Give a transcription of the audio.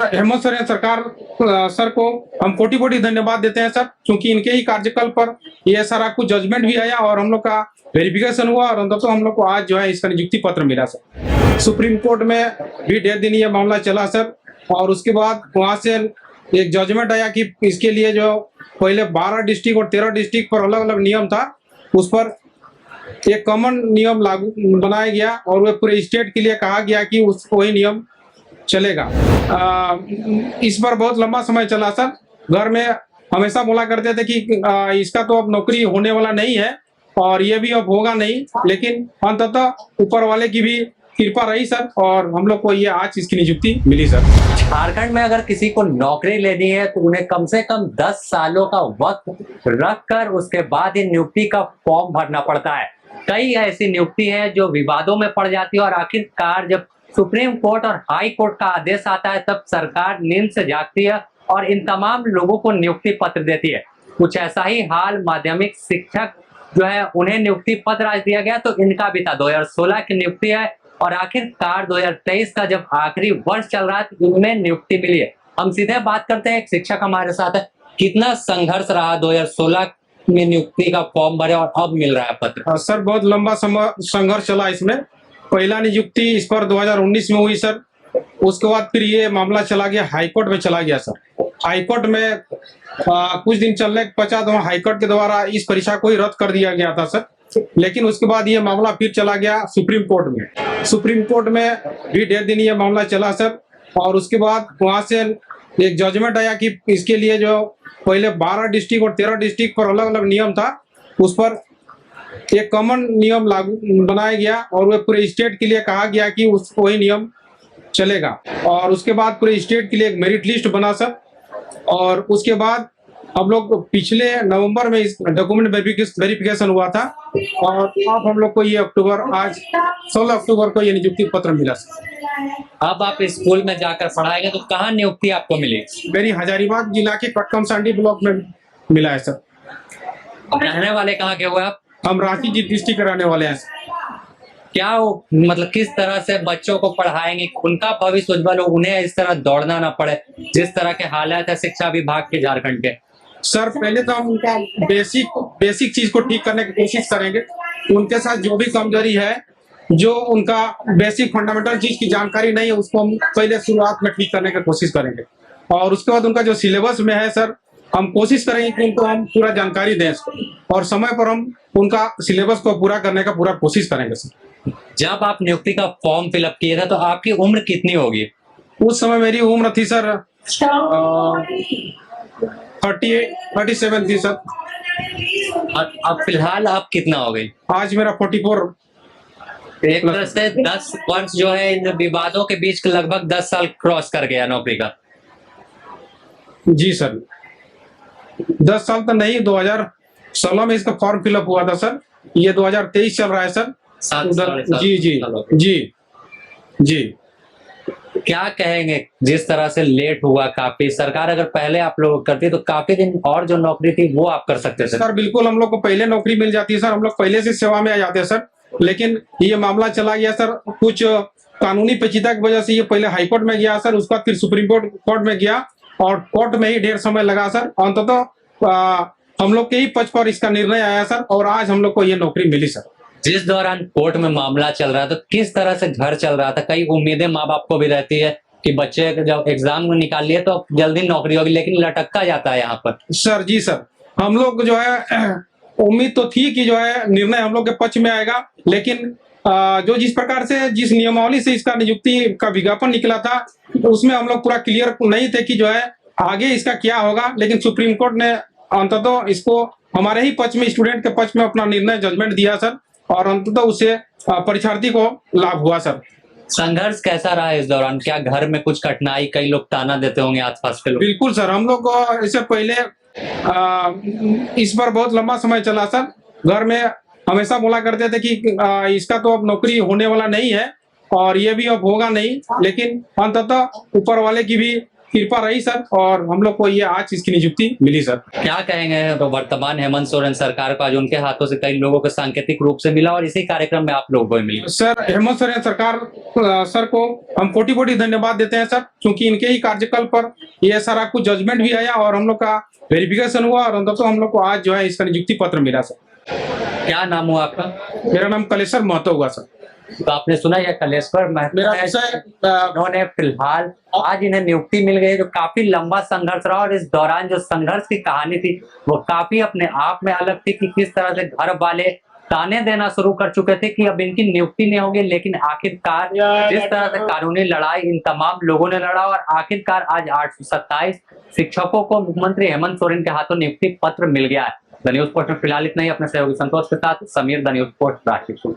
हेमंत सोरेन सरकार सर को हम कोटि कोटि धन्यवाद देते हैं सर, क्योंकि इनके ही कार्यकाल पर ये सारा कुछ जजमेंट भी आया और हम लोग का वेरिफिकेशन हुआ और अंततः हम लोग को आज जो है इसका नियुक्ति पत्र मिला सर। सुप्रीम कोर्ट में भी 1.5 दिन ये मामला चला सर, और उसके बाद वहां से एक जजमेंट आया कि इसके लिए जो पहले 12 डिस्ट्रिक्ट और 13 डिस्ट्रिक्ट पर अलग अलग नियम था, उस पर एक कॉमन नियम लागू बनाया गया और वह पूरे स्टेट के लिए कहा गया कि उस वही नियम चलेगा। इस पर बहुत लंबा समय चला सर। घर में हमेशा बोला करते थे कि इसका तो अब नौकरी होने वाला नहीं है और ये भी अब होगा नहीं, लेकिन अंततः ऊपर वाले की भी कृपा रही सर और हम लोग को ये आज इसकी नियुक्ति मिली सर। झारखंड में अगर किसी को नौकरी लेनी है तो उन्हें कम से कम 10 सालों का वक्त रखकर उसके बाद ही नियुक्ति का फॉर्म भरना पड़ता है। कई ऐसी नियुक्ति है जो विवादों में पड़ जाती है और आखिरकार जब सुप्रीम कोर्ट और हाई कोर्ट का आदेश आता है तब सरकार नींद से जागती है और इन तमाम लोगों को नियुक्ति पत्र देती है। कुछ ऐसा ही हाल माध्यमिक शिक्षक जो है उन्हें नियुक्ति पत्र आज दिया गया, तो इनका भी था। 2016 की नियुक्ति है और आखिरकार 2023 का जब आखिरी वर्ष चल रहा है तो इनमें नियुक्ति मिली है। हम सीधे बात करते हैं, एक शिक्षक हमारे साथ है। कितना संघर्ष रहा 2016 में नियुक्ति का फॉर्म भरे और अब मिल रहा है पत्र? सर बहुत लंबा संघर्ष चला इसमें। पहला नियुक्ति इस पर 2019 में हुई सर, उसके बाद फिर ये मामला चला गया हाईकोर्ट में चला गया सर। हाईकोर्ट में कुछ दिन चलने के पश्चात वहाँ हाईकोर्ट के द्वारा इस परीक्षा को ही रद्द कर दिया गया था सर, लेकिन उसके बाद ये मामला फिर चला गया सुप्रीम कोर्ट में। सुप्रीम कोर्ट में भी 1.5 दिन ये मामला चला सर, और उसके बाद वहां से एक जजमेंट आया कि इसके लिए जो पहले 12 डिस्ट्रिक्ट और 13 डिस्ट्रिक्ट पर अलग अलग नियम था, उस पर एक कॉमन नियम लागू बनाया गया और वह पूरे स्टेट के लिए कहा गया कि उस वही नियम चलेगा। और उसके बाद पूरे स्टेट के लिए एक मेरिट लिस्ट बना सर, और उसके बाद हम लोग पिछले नवंबर में इस डॉक्यूमेंट वेरिफिकेशन हुआ था और अब हम लोग को ये आज 16 अक्टूबर को ये नियुक्ति पत्र मिला सर। अब आप स्कूल में जाकर पढ़ाएंगे तो कहाँ नियुक्ति आपको मिली? मेरी हजारीबाग जिला के कटकमसांडी ब्लॉक में मिला है सर। रहने वाले कहाँ के हुए आप? हम रांची डिस्ट्रिक्ट के रहने वाले हैं। क्या मतलब किस तरह से बच्चों को पढ़ाएंगे, उनका भविष्य उज्जवल हो, उन्हें इस तरह दौड़ना ना पड़े जिस तरह के हालात है शिक्षा विभाग के झारखंड के? सर पहले तो हम उनका बेसिक चीज को ठीक करने की कोशिश करेंगे। उनके साथ जो भी कमजोरी है, जो उनका बेसिक फंडामेंटल चीज की जानकारी नहीं है, उसको हम पहले शुरुआत में ठीक करने की कोशिश करेंगे। और उसके बाद उनका जो सिलेबस में है सर, हम कोशिश करेंगे कि उनको हम पूरा जानकारी दें और समय पर हम उनका सिलेबस को पूरा करने का पूरा कोशिश करेंगे सर। जब आप नियुक्ति का फॉर्म फिलअप किए थे तो आपकी उम्र कितनी होगी? उस समय मेरी उम्र थी सर 37 थी सर। अब फिलहाल आप कितना हो गई? आज मेरा 44। एक तरह से 10 वर्ष जो है इन विवादों के बीच लगभग 10 साल क्रॉस कर गया नौकरी का। जी सर, 10 साल तो नहीं, 2016 में इसका फॉर्म फिलअप हुआ था सर। ये 2023 चल रहा है सर। जी जी जी जी। क्या कहेंगे, जिस तरह से लेट हुआ काफी, सरकार अगर पहले आप लोग करती तो काफी दिन और जो नौकरी थी वो आप कर सकते थे? सर बिल्कुल, हम लोग को पहले नौकरी मिल जाती है सर, हम लोग पहले से सेवा में आ जाते हैं सर, लेकिन ये मामला चला गया सर कुछ कानूनी पेचीदा की वजह से। ये पहले हाईकोर्ट में गया सर, उसके बाद फिर सुप्रीम कोर्ट में गया और कोर्ट में ही ढेर समय लगा सर। अंततः हम लोग के ही पक्ष पर इसका निर्णय आया सर और आज हम लोग को ये नौकरी मिली सर। जिस दौरान कोर्ट में मामला चल रहा था तो किस तरह से घर चल रहा था? कई उम्मीदें माँ बाप को भी रहती है कि बच्चे जब एग्जाम में निकाल लिए तो जल्दी नौकरी होगी, लेकिन लटकता जाता है यहाँ पर। सर जी सर, हम लोग जो है उम्मीद तो थी कि जो है निर्णय हम लोग के पक्ष में आएगा, लेकिन जो जिस प्रकार से जिस नियमावली से इसका नियुक्ति का विज्ञापन निकला था उसमें हम लोग पूरा क्लियर नहीं थे कि जो है आगे इसका क्या होगा। लेकिन सुप्रीम कोर्ट ने अंततः इसको हमारे ही पक्ष में, स्टूडेंट के पक्ष में अपना निर्णय जजमेंट दिया सर और अंततः उससे परीक्षार्थी को लाभ हुआ सर। संघर्ष कैसा रहा इस दौरान? क्या घर में कुछ कठिनाई, कई लोग ताना देते होंगे आसपास के लोग? बिल्कुल सर, हम लोग को इससे पहले इस पर बहुत लंबा समय चला सर। घर में हमेशा बोला करते थे कि इसका तो अब नौकरी होने वाला नहीं है और ये भी अब होगा नहीं, लेकिन अंततः ऊपर वाले की भी कृपा रही सर, और हम लोग को ये आज इसकी नियुक्ति मिली सर। क्या कहेंगे तो वर्तमान हेमंत सोरेन सरकार को आज उनके हाथों से कई लोगों को सांकेतिक रूप से मिला और इसी कार्यक्रम में आप लोगों को भी मिली। सर हेमंत सोरेन सरकार सर को हम कोटि कोटि धन्यवाद देते हैं सर, क्योंकि इनके ही कार्यकाल पर ये सारा कुछ जजमेंट भी आया और हम लोग का वेरिफिकेशन हुआ और अंततः हम लोग को आज जो है इसका नियुक्ति पत्र मिला सर। क्या नाम हुआ आपका? मेरा नाम कलेश्वर महतो हुआ सर। तो आपने सुना यह कलेश्वर महतो मेरा है, विषय इन्होंने फिलहाल आज इन्हें नियुक्ति मिल गई, जो काफी लंबा संघर्ष रहा और इस दौरान जो संघर्ष की कहानी थी वो काफी अपने आप में अलग थी कि किस तरह से घर वाले ताने देना शुरू कर चुके थे कि अब इनकी नियुक्ति नहीं होगी, लेकिन आखिरकार जिस तरह से कानूनी लड़ाई इन तमाम लोगों ने लड़ा और आखिरकार आज 827 शिक्षकों को मुख्यमंत्री हेमंत सोरेन के हाथों नियुक्ति पत्र मिल गया है। द न्यूज पोस्ट में फिलहाल इतना ही। अपने सहयोगी संतोष के साथ समीर, द न्यूज पोस्ट, राष्ट्रीय।